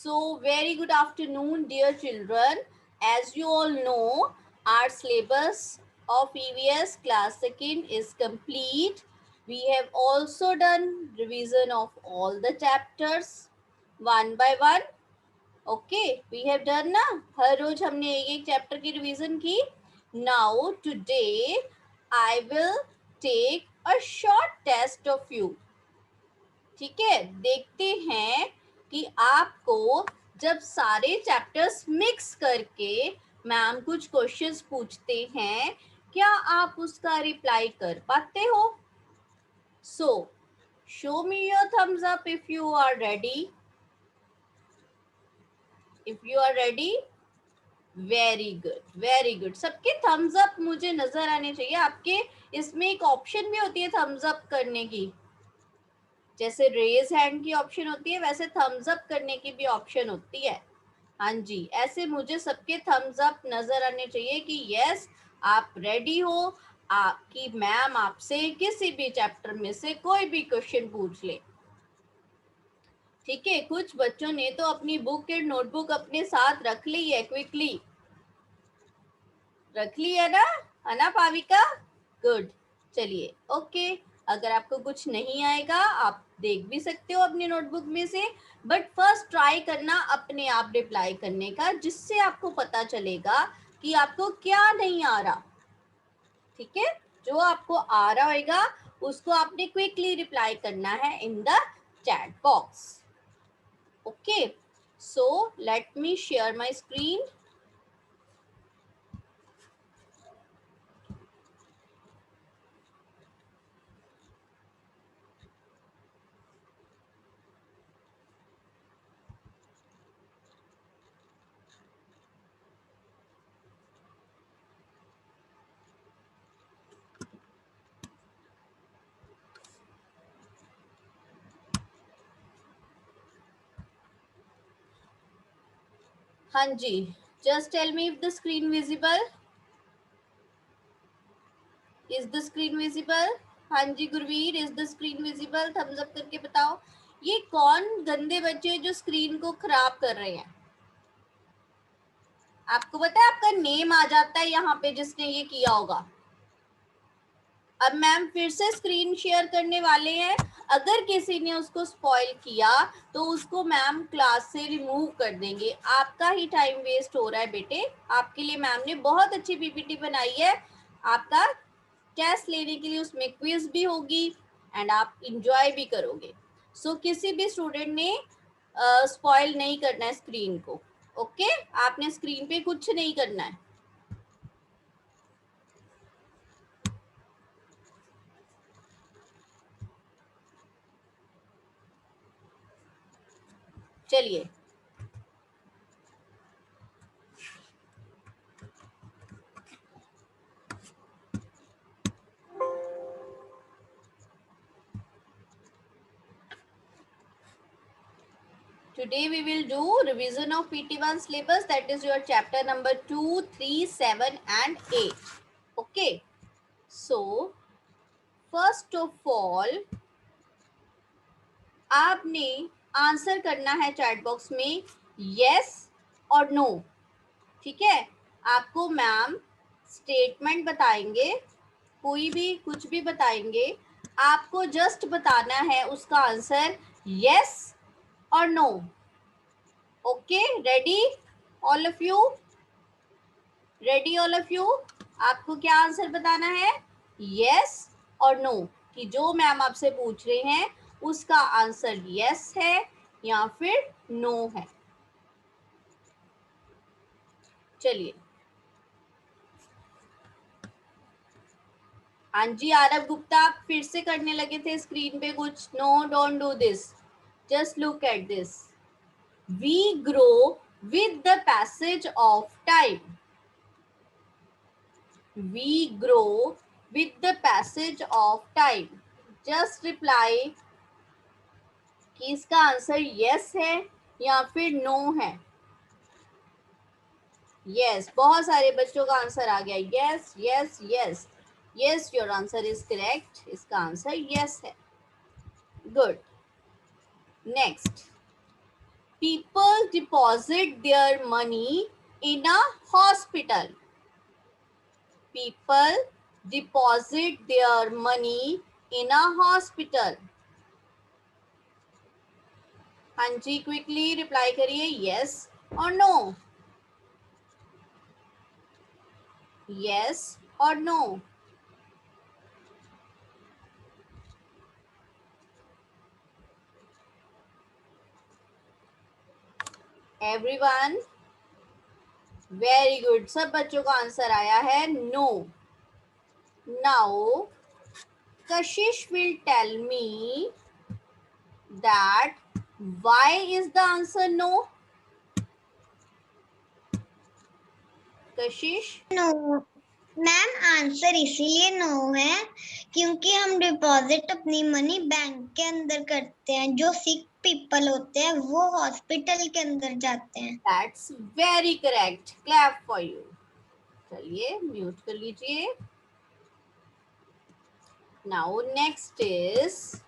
So, very good afternoon, dear children. As you all know, our syllabus of EVS class 2nd is complete. We have also done revision of all the chapters one by one. Okay, we have done ना, हर रोज हमने एक एक chapter की revision की. Now today I will take a short test of you. ठीक है, देखते हैं कि आपको जब सारे चैप्टर्स मिक्स करके मैम कुछ क्वेश्चंस पूछते हैं, क्या आप उसका रिप्लाई कर पाते हो? So show me your thumbs up if you are ready. If you are ready, very good very good. सबके थम्स अप मुझे नजर आने चाहिए. आपके इसमें एक ऑप्शन भी होती है थम्स अप करने की, जैसे रेज हैंड की ऑप्शन होती है वैसे थम्स अप करने की भी ऑप्शन होती है. हाँ जी, ऐसे मुझे सबके थम्स अप नजर आने चाहिए कि यस आप रेडी हो, आपकी मैम आपसे किसी भी चैप्टर में से कोई भी क्वेश्चन पूछ ले. ठीक है, कुछ बच्चों ने तो अपनी बुक और नोटबुक अपने साथ रख ली है. क्विकली रख ली है ना पाविका? गुड. चलिए ओके, अगर आपको कुछ नहीं आएगा आप देख भी सकते हो अपनी नोटबुक में से, बट फर्स्ट ट्राई करना अपने आप रिप्लाई करने का, जिससे आपको पता चलेगा कि आपको क्या नहीं आ रहा. ठीक है, जो आपको आ रहा होगा उसको आपने क्विकली रिप्लाई करना है इन the chat box. Okay, so let me share my screen. हाँ जी, just tell me if the screen visible. Is the screen visible? हाँ जी Gurvir, is the screen visible? thumbs up करके बताओ. ये कौन गंदे बच्चे जो स्क्रीन को खराब कर रहे हैं? आपको पता है आपका नेम आ जाता है यहाँ पे जिसने ये किया होगा. अब मैम फिर से स्क्रीन शेयर करने वाले हैं. अगर किसी ने उसको स्पॉइल किया तो उसको मैम क्लास से रिमूव कर देंगे. आपका ही टाइम वेस्ट हो रहा है बेटे. आपके लिए मैम ने बहुत अच्छी पीपीटी बनाई है. आपका टेस्ट लेने के लिए उसमें क्विज भी होगी एंड आप इंजॉय भी करोगे. सो किसी भी स्टूडेंट ने स्पॉइल नहीं करना है स्क्रीन को. ओके, आपने स्क्रीन पे कुछ नहीं करना है. चलिए, today we will do revision of PT1 syllabus, that is your chapter number 2, 3, 7 and 8. Okay, so first of all आपने आंसर करना है चैट बॉक्स में yes और no. ठीक है, आपको मैम स्टेटमेंट बताएंगे, कोई भी कुछ भी बताएंगे, आपको जस्ट बताना है उसका आंसर yes और no. Okay, ready all of you? Ready all of you? आपको क्या आंसर बताना है, यस और नो, कि जो मैम आपसे पूछ रहे हैं उसका आंसर यस है या फिर नो है. चलिए, हाँ जी आरव गुप्ता, आप फिर से करने लगे थे स्क्रीन पे कुछ. No, don't do this, just look at this. We grow with the passage of time. We grow with the passage of time. Just reply कि इसका आंसर yes है या फिर no है. Yes, बहुत सारे बच्चों का आंसर आ गया. Yes, yes, yes. Yes, your answer is correct. इसका आंसर yes है. Good. Next. People deposit their money in a hospital. People deposit their money in a hospital. हाँ जी, क्विकली रिप्लाई करिए, yes or no. Yes or no. Everyone, very good. सब बच्चों का answer आया है no. Now Kashish will tell me that why is the answer no. Kashish? No ma'am, answer इसीलिए no है क्योंकि हम डिपॉजिट अपनी मनी बैंक के अंदर करते हैं, जो सिक पीपल होते हैं वो हॉस्पिटल के अंदर जाते हैं। That's very correct. Clap for you. चलिए म्यूट कर लीजिए. Now next is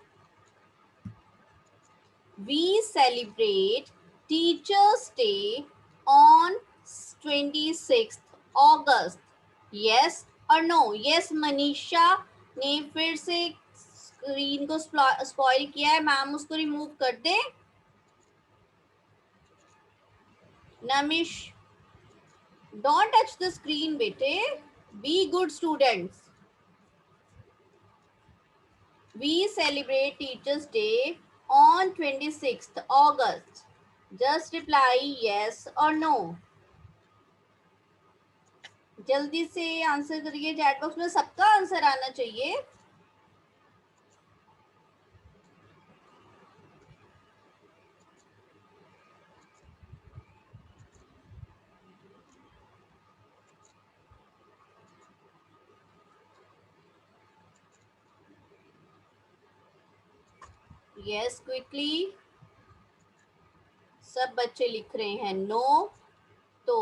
we celebrate Teachers Day on 26th August. Yes or no? Yes, Manisha ने फिर से स्क्रीन को स्पॉइल किया है, मैम उसको रिमूव कर दें. Namish, don't touch the screen bete, be good students. We celebrate Teachers Day on 26th August. Just reply yes or no. जल्दी से आंसर करिए, चैट बॉक्स में सबका आंसर आना चाहिए. Yes, quickly. सब बच्चे लिख रहे हैं नो. तो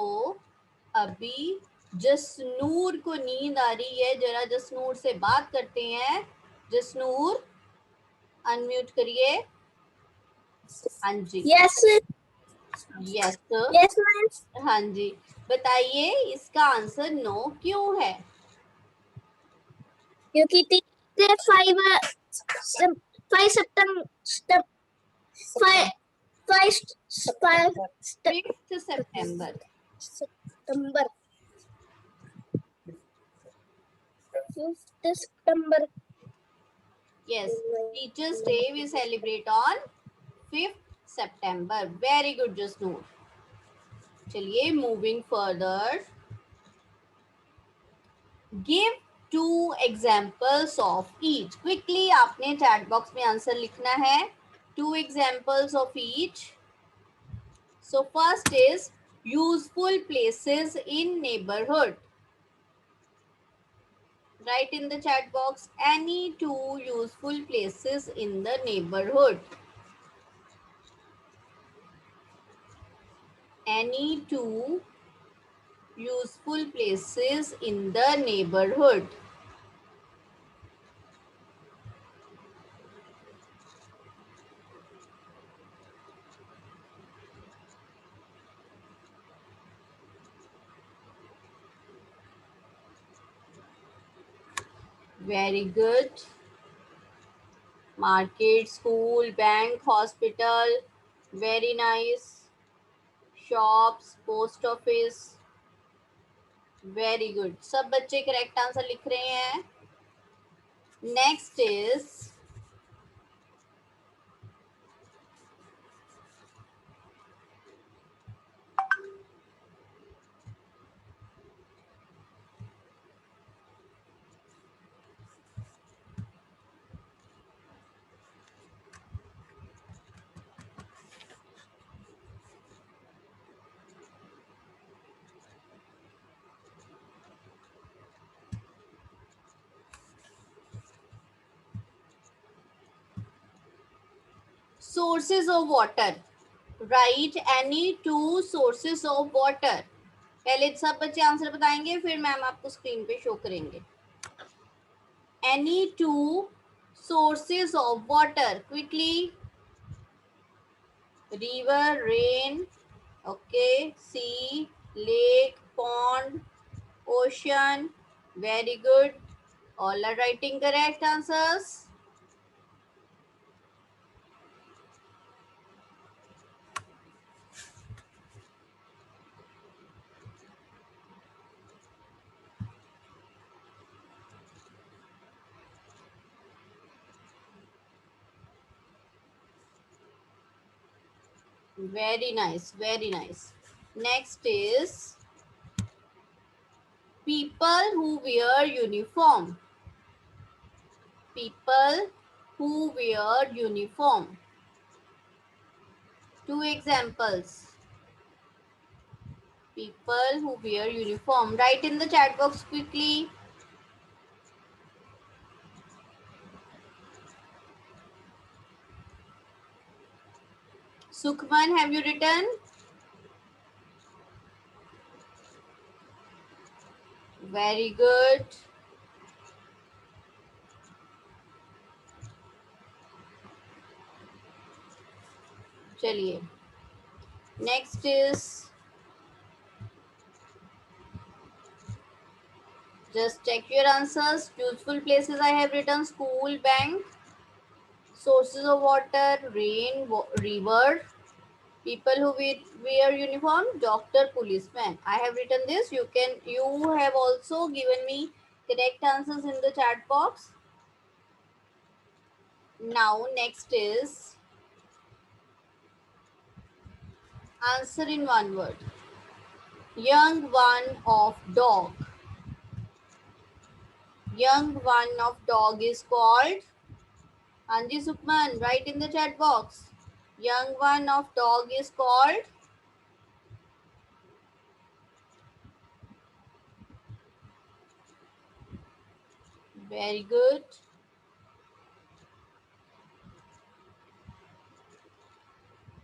अभी जसनूर को नींद आ रही है, जरा जसनूर से बात करते हैं. जसनूर अनम्यूट करिए. हाँ जी. Yes yes yes ma'am. हाँ जी, बताइए इसका आंसर नो क्यों है? क्योंकि 5 सितंबर 5th September. September 5 September. Yes, Teachers Day we celebrate on 5th September. Very good, Jasnoor. चलिए moving further. Give 2 examples of each. Quickly आपने chat box में आंसर लिखना है. 2 examples of each. So first is useful places in neighborhood. Write in the chat box any 2 useful places in the neighborhood. Any 2 useful places in the neighborhood. Very good. Market, school, bank, hospital. Very nice. Shops, post office. Very good. सब बच्चे correct answer लिख रहे हैं. Next is sources of water. Write any 2 sources of water. पहले सब बच्चे answer बताएंगे, फिर मैम आपको स्क्रीन पे शो करेंगे. Any 2 sources of water. Quickly. River, rain, Okay, sea, lake, pond, ocean. Very good. All are writing correct answers. Very nice, very nice. Next is people who wear uniform. People who wear uniform. Two examples. People who wear uniform. Write in the chat box quickly. Sukhman, have you written? Very good. चलिए. Next is, just check your answers. Useful places I have written school, bank, sources of water, rain, river. People who wear uniform, doctor, policeman. I have written this. You have also given me correct answers in the chat box. Now next is answer in one word. Young one of dog. Young one of dog is called. Anji Sukman, write in the chat box. Young one of dog is called. Very good.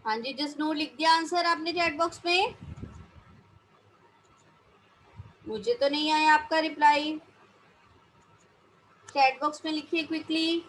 हाँ जी, just no लिख दिया answer आपने chat box में. मुझे तो नहीं आया आपका रिप्लाई. चैट बॉक्स में लिखिए क्विकली.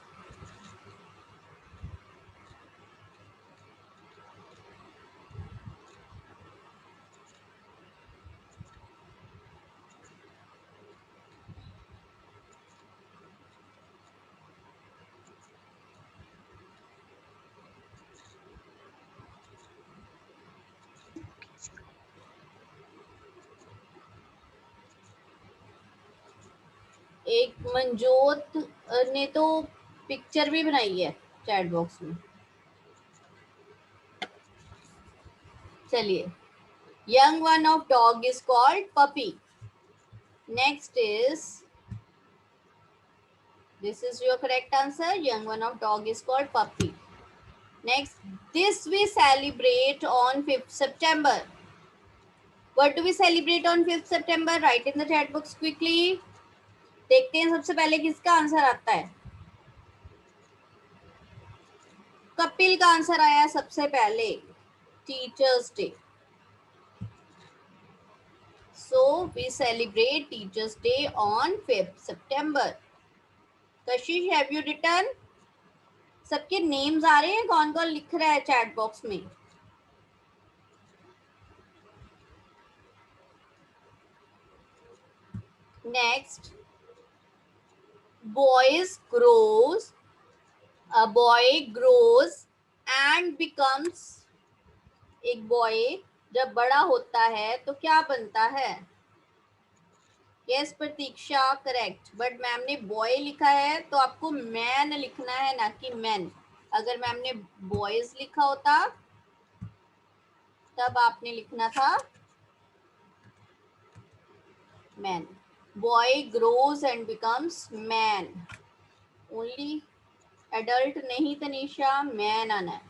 एक मंजोत ने तो पिक्चर भी बनाई है चैट बॉक्स में. चलिए. Young one of dog is called puppy. Next is, this is your correct answer. Young one of dog is called puppy. Next, this we celebrate on 5th September. What do we celebrate on 5th September? Write in the chat box quickly. देखते हैं सबसे पहले किसका answer आता है. कपिल का answer आया सबसे पहले. Teachers day. So we celebrate Teachers Day on 5th September. Kashish, have you written? सबके नेम्स आ रहे हैं, कौन कौन लिख रहा है चैट बॉक्स में. Next, boys grows, a boy grows and becomes. एक बॉय जब बड़ा होता है तो क्या बनता है. Yes Pratiksha, correct. But ma'am ने बॉय लिखा है तो आपको मैन लिखना है, ना कि मैन. अगर मैम ने बॉयज लिखा होता तब आपने लिखना था man. Boy grows and becomes man. Only adult नहीं तनीषा, मैन आना है.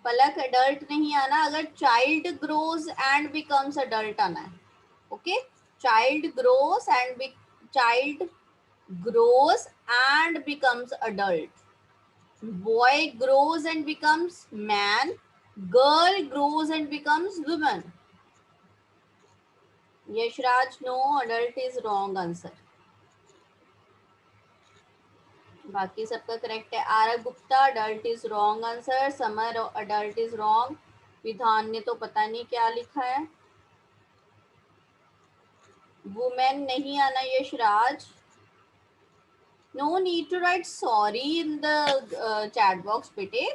पलक, एडल्ट नहीं आना. अगर child grows and becomes adult आना है. Okay. Child grows and becomes adult. Boy grows and becomes man. Girl grows and becomes woman. Yashraj, no, adult is wrong answer. बाकी सबका करेक्ट है। Aarav Gupta adult is wrong answer. Summer adult is wrong. विधान ने तो पता नहीं क्या लिखा है। वुमेन नहीं आना Yashraj. No need to write sorry in the chat box बेटे।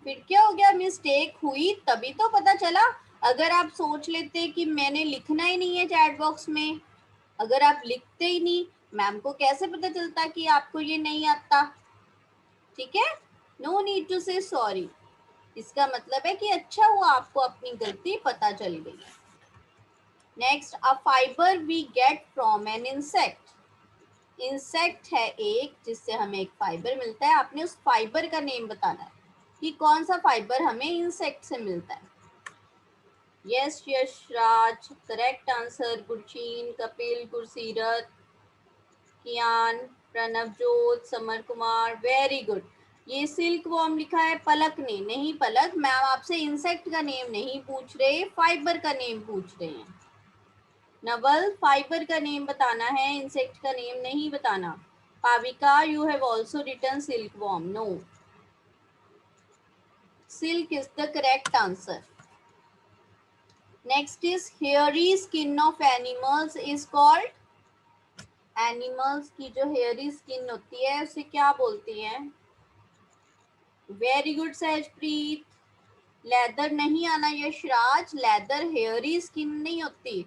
फिर क्या हो गया, मिस्टेक हुई तभी तो पता चला। अगर आप सोच लेते कि मैंने लिखना ही नहीं है चैट बॉक्स में, अगर आप लिखते ही नहीं, मैम को कैसे पता चलता कि आपको ये नहीं आता। ठीक है, नो नीड टू से सॉरी। इसका मतलब है कि अच्छा हुआ आपको अपनी गलती पता चल गई। Next, a fibre we get from an insect. Insect है एक जिससे हमें एक फाइबर मिलता है। आपने उस फाइबर का नेम बताना है कि कौन सा फाइबर हमें इंसेक्ट से मिलता है। Yes Yashraj correct answer. Gurcheen, Kapil, Gursirat, Kiyan, Pranavjot, Samar Kumar, very good. ये सिल्क वॉर्म लिखा है पलक ने। नहीं पलक, मैम आपसे इंसेक्ट का नेम नहीं पूछ रहे, फाइबर का नेम पूछ रहे हैं। नवल, फाइबर का नेम बताना है, इंसेक्ट का नेम नहीं बताना। Pavika, you have also written silk worm. No, silk is the correct answer. Next is hairy skin of animals is called. Animals की जो हेयरी स्किन होती है उसे क्या बोलती हैं? Very good Sahajpreet. लेदर नहीं आना यशराज। लेदर हेयरी स्किन नहीं होती।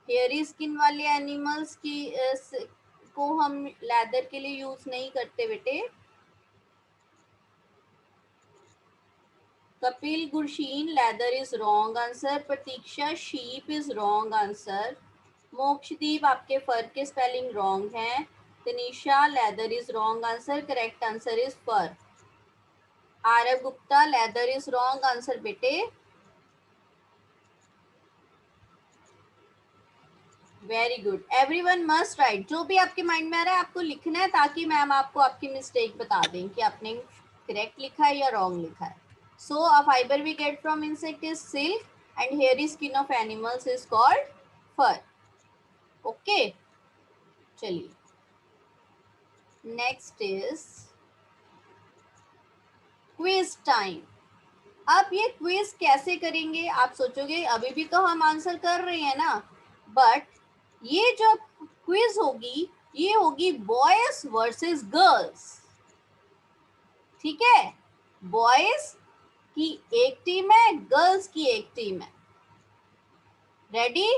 हेयरी स्किन वाले एनिमल्स की को हम लेदर के लिए यूज नहीं करते बेटे। Kapil, Gursheen, leather is wrong answer. Pratiksha, sheep is wrong answer. Mokshdeep, आपके फर के स्पेलिंग रॉन्ग हैं। Tanisha, leather is wrong answer. Correct answer is fur. Aarav Gupta, leather is wrong answer बेटे। Very good, everyone must write. जो भी आपके माइंड में आ रहा है आपको लिखना है, ताकि मैम आपको आपकी मिस्टेक बता दें कि आपने करेक्ट लिखा है या रॉन्ग लिखा है। So a fibre we get from insect is silk and hairy skin of animals is called fur. Okay, चलिए नेक्स्ट इज क्विज टाइम। अब ये क्विज कैसे करेंगे आप सोचोगे, अभी भी तो हम आंसर कर रहे हैं ना, बट ये जो क्विज होगी ये होगी बॉयज वर्सेस गर्ल्स। ठीक है, बॉयज की एक टीम है, गर्ल्स की एक टीम है। रेडी?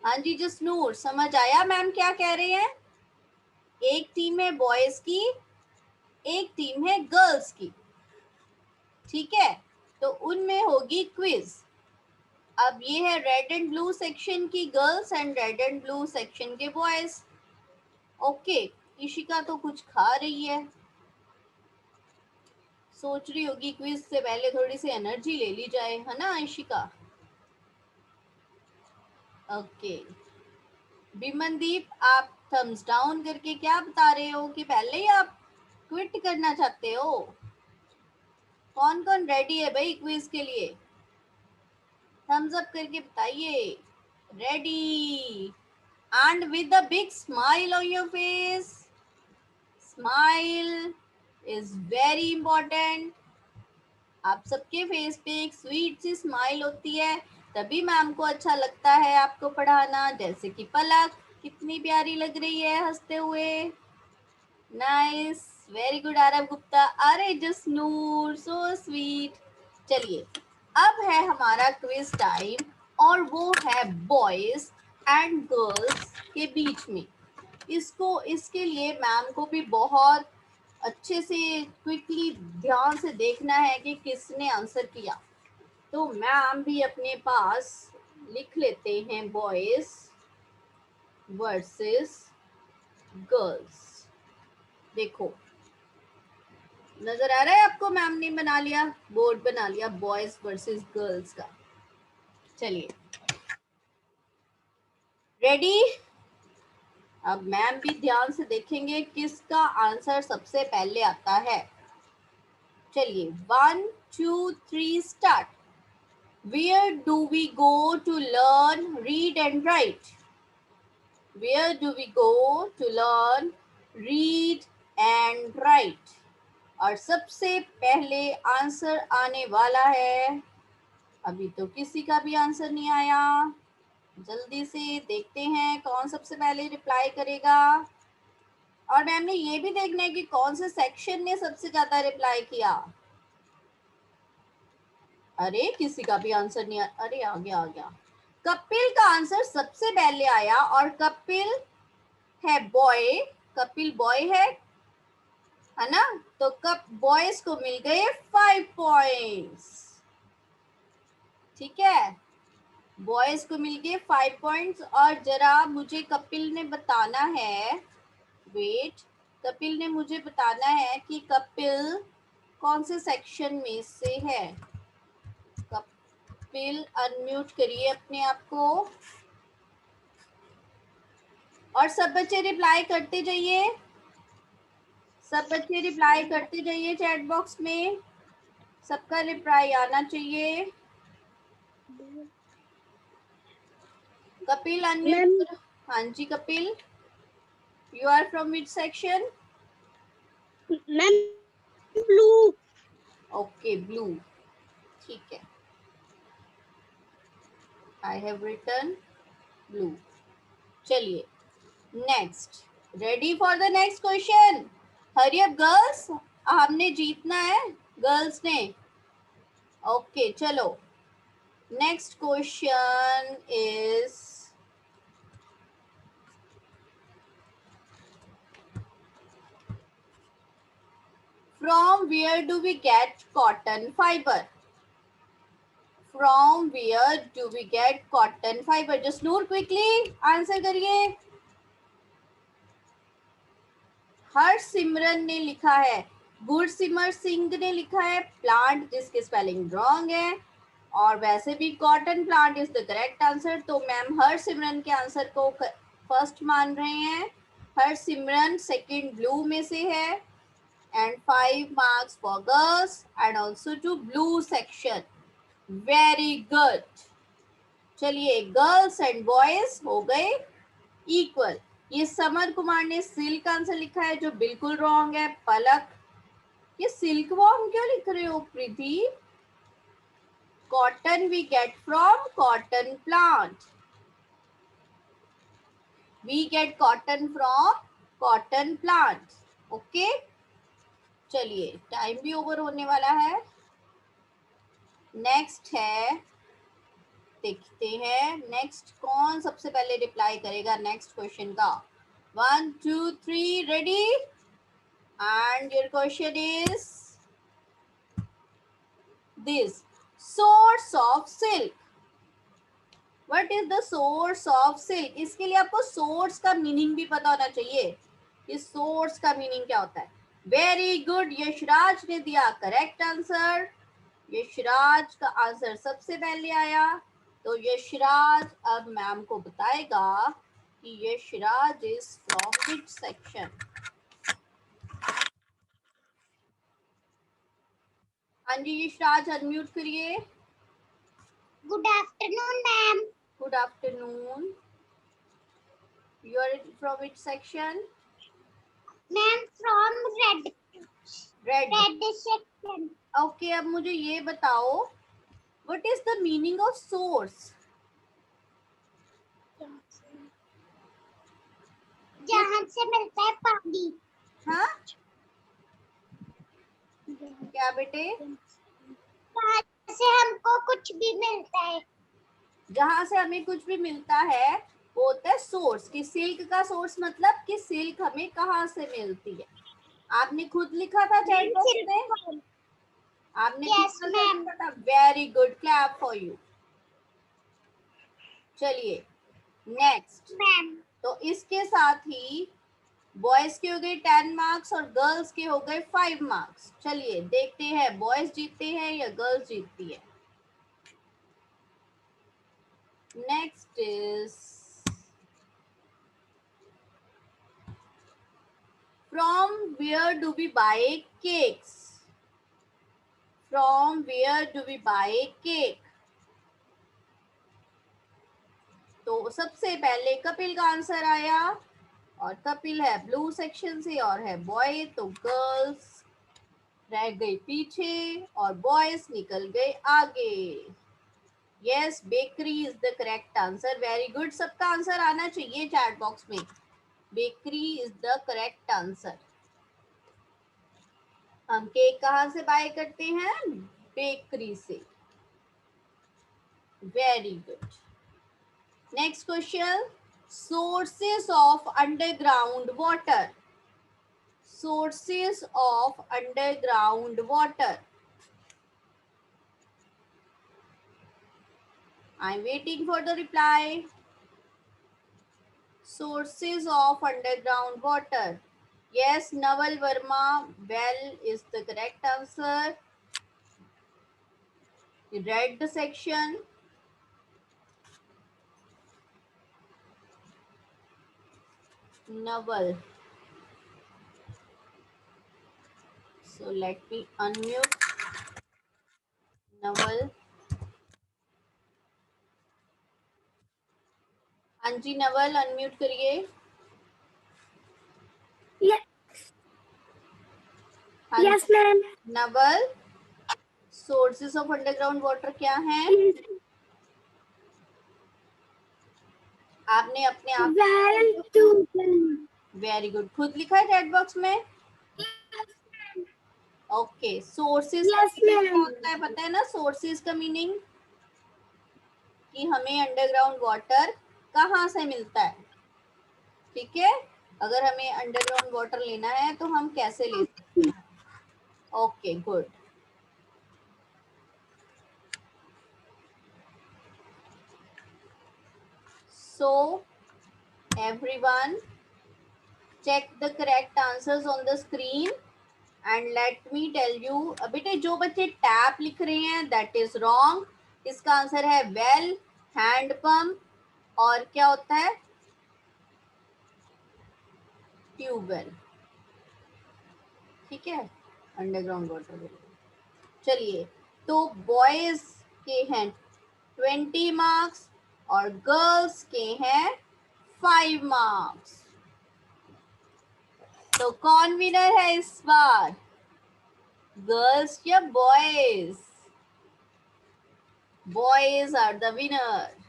हाँ जी जसनूर, समझ आया मैम क्या कह रहे हैं? एक टीम है बॉयज की, एक टीम है गर्ल्स की। ठीक है, तो उनमें होगी क्विज। अब ये है रेड एंड ब्लू सेक्शन की girls and red and blue section के बॉयज। ओके, इशिका तो कुछ खा रही है, सोच रही होगी क्विज से पहले थोड़ी सी एनर्जी ले ली जाए, है ना इशिका? ओके, बिमनदीप आप थम्स डाउन करके क्या बता रहे हो कि पहले ही आप क्विट करना चाहते हो? कौन कौन रेडी है भाई क्विज के लिए? थम्स अप करके बताइए। Ready and with a big smile on your face. Smile is very important. आप सबके फेस पे एक स्वीट सी स्माइल होती है, तभी मैम को अच्छा लगता है आपको पढ़ाना। जैसे कि पलक कितनी प्यारी लग रही है हंसते हुए। Nice, very good Aarav Gupta. अरे जसनूर सो स्वीट। चलिए, अब है हमारा क्विज टाइम और वो है बॉयज एंड गर्ल्स के बीच में। इसके लिए मैम को भी बहुत अच्छे से क्विकली ध्यान से देखना है कि किसने आंसर किया। तो मैम भी अपने पास लिख लेते हैं बॉयज वर्सेस गर्ल्स। देखो, नजर आ रहा है आपको? मैम ने बना लिया, बोर्ड बना लिया बॉयज वर्सेस गर्ल्स का। चलिए रेडी? अब मैम भी ध्यान से देखेंगे किसका आंसर सबसे पहले आता है। चलिए 1 2 3 start. Where do we go to learn read and write? Where do we go to learn read and right. और सबसे पहले आंसर आने वाला है, अभी तो किसी का भी आंसर नहीं आया, जल्दी से देखते हैं कौन सबसे पहले रिप्लाई करेगा। और मैम ने ये भी देखना है कि कौन से सेक्शन ने सबसे ज्यादा रिप्लाई किया। अरे किसी का भी आंसर नहीं अरे आ गया आ गया। कपिल का आंसर सबसे पहले आया और कपिल है बॉय, कपिल बॉय है ना। तो कप बॉयज को मिल गए 5 पॉइंट्स। ठीक है, बॉयज को मिल गए 5 पॉइंट्स। और जरा मुझे कपिल ने बताना है, वेट, कपिल ने मुझे बताना है कि कपिल कौन से सेक्शन में से है। कपिल अनम्यूट करिए अपने आप को और सब बच्चे रिप्लाई करते जाइए, सब बच्चे रिप्लाई करते जाइए चैट बॉक्स में, सबका रिप्लाई आना चाहिए। कपिल अनम्यूट करो। हाँ जी Kapil, you are from which section? Ma'am blue. Okay blue, ठीक है, आई हैव रिटन ब्लू। चलिए next, ready for the next question. Hurry up girls, हमने जीतना है गर्ल्स ने। ओके चलो, next question is from where do we get cotton fibre? From where do we get cotton fibre? Jasnoor quickly answer करिए। हरसिमरन ने लिखा है, गुरसिमर सिंह ने लिखा है प्लांट, जिसके स्पेलिंग रॉन्ग है। और वैसे भी cotton plant is the correct answer. तो मैम हरसिमरन के आंसर को फर्स्ट मान रहे हैं। हरसिमरन सेकंड ब्लू में से है। And 5 marks for girls and also to blue section. Very good. चलिए गर्ल्स एंड बॉयज हो गए इक्वल। ये समर कुमार ने सिल्क आंसर लिखा है जो बिल्कुल रॉन्ग है। पलक, ये सिल्क वॉर्म क्यों लिख रहे हो? Preeti, cotton we get from cotton plant, we get cotton from cotton plant. Okay चलिए टाइम भी ओवर होने वाला है। नेक्स्ट है, देखते हैं नेक्स्ट कौन सबसे पहले रिप्लाई करेगा नेक्स्ट क्वेश्चन का। 1 2 3 ready and your question is this: source of silk. What is the source of silk? इसके लिए आपको source का मीनिंग भी पता होना चाहिए कि source का मीनिंग क्या होता है। वेरी गुड, यशराज ने दिया करेक्ट आंसर। यशराज का आंसर सबसे पहले आया। तो यशराज अब मैम को बताएगा कि Yashraj is from which section. हाँ जी यशराज अनम्यूट करिए। Good afternoon ma'am. Good afternoon, you are from which section? Ma'am from red red, section. Okay. अब मुझे ये बताओ, what is the meaning of source? जहाँ से मिलता है पानी। हाँ क्या बेटे? वहाँ से हमको कुछ भी मिलता है। जहाँ से हमें कुछ भी मिलता है वो होता है सोर्स। कि सिल्क का सोर्स मतलब कि सिल्क हमें कहाँ से मिलती है। आपने खुद लिखा था चैट बॉक्स में, आपने Yes, खुद ma'am. लिखा था। Very good, clap for you. चलिए नेक्स्ट, मैम तो इसके साथ ही बॉयज के हो गए 10 मार्क्स और गर्ल्स के हो गए 5 मार्क्स। चलिए देखते हैं बॉयज जीतते हैं या गर्ल्स जीतती है। Next is from where do we buy cakes? From where do we buy cake? तो सबसे पहले कपिल का आंसर आया और कपिल है ब्लू सेक्शन से और है बॉय, तो गर्ल्स रह गई पीछे और बॉयज निकल गए आगे। Yes, bakery is the correct answer. Very good, सबका आंसर आना चाहिए चैट बॉक्स में। Bakery is the correct answer. हम केक कहाँ से बाय करते हैं? बेकरी से। Very good. Next question, sources of underground water. Sources of underground water. I am waiting for the reply. Sources of underground water. Yes, Naval Verma, well is the correct answer. You read the section. Naval. So let me unmute Naval. हाँ जी Naval, unmute करिए। Yes ma'am. Naval, sources of underground water क्या हैं? आपने अपने आप very good खुद लिखा है चैट बॉक्स में। ओके, सोर्सेस का मीनिंग क्या होता है पता है ना? सोर्सेस का मीनिंग कि हमें अंडरग्राउंड वाटर कहाँ से मिलता है। ठीक है, अगर हमें अंडरग्राउंड वाटर लेना है तो हम कैसे ले सकते हैं? Okay good. So everyone check the correct answers on the screen and let me tell you। बेटे जो बच्चे टैप लिख रहे हैं that is wrong। इसका आंसर है well, हैंड पंप और क्या होता है? ट्यूबवेल। ठीक है, अंडरग्राउंड वाटर। चलिए, तो बॉयज के हैं 20 मार्क्स और गर्ल्स के हैं 5 मार्क्स। तो कौन विनर है इस बार, गर्ल्स या boys? Boys are the winner.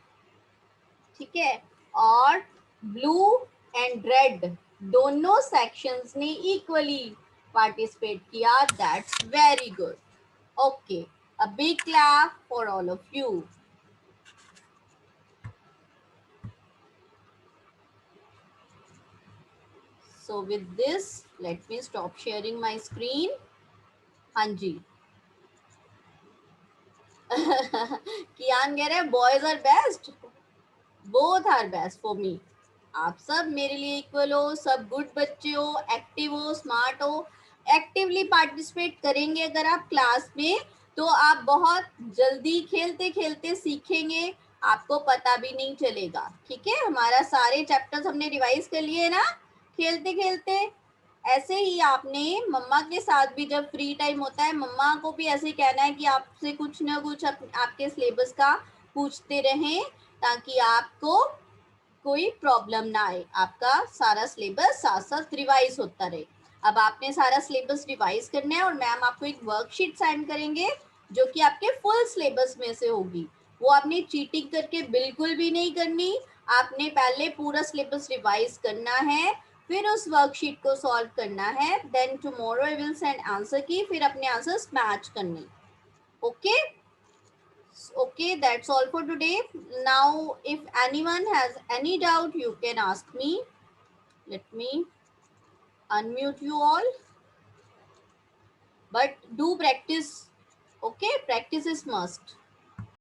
ठीक है, और ब्लू एंड रेड दोनों सेक्शंस ने इक्वली पार्टिसिपेट किया। That's very good. Okay, a big clap for all of you. So with this, let me stop sharing my screen. हाँ जी कियान कह रहे हैं boys are best, both are best for me. आप सब मेरे लिए इक्वल हो, सब गुड बच्चे हो, एक्टिव हो, स्मार्ट हो। एक्टिवली पार्टिसिपेट करेंगे अगर आप क्लास में तो आप बहुत जल्दी खेलते खेलते सीखेंगे, आपको पता भी नहीं चलेगा। ठीक है, हमारा सारे चैप्टर्स हमने रिवाइज कर लिए ना खेलते खेलते। ऐसे ही आपने मम्मा के साथ भी जब फ्री टाइम होता है, मम्मा को भी ऐसे कहना है कि आपसे कुछ ना कुछ आपके सिलेबस का पूछते रहें ताकि आपको कोई प्रॉब्लम ना आए, आपका सारा सिलेबस साथ साथ रिवाइज होता रहे। अब आपने सारा सिलेबस रिवाइज करना है और मैम आपको एक वर्कशीट सेंड करेंगे जो कि आपके फुल सिलेबस में से होगी। वो आपने चीटिंग करके बिल्कुल भी नहीं करनी, आपने पहले पूरा सिलेबस रिवाइज करना है, फिर उस वर्कशीट को सॉल्व करना है। Then tomorrow I will send answer key, फिर अपने आंसर्स मैच करने। Okay okay, that's all for today. Now if anyone has any doubt you can ask me. Let me unmute you all, but do practice. Okay, practice is must.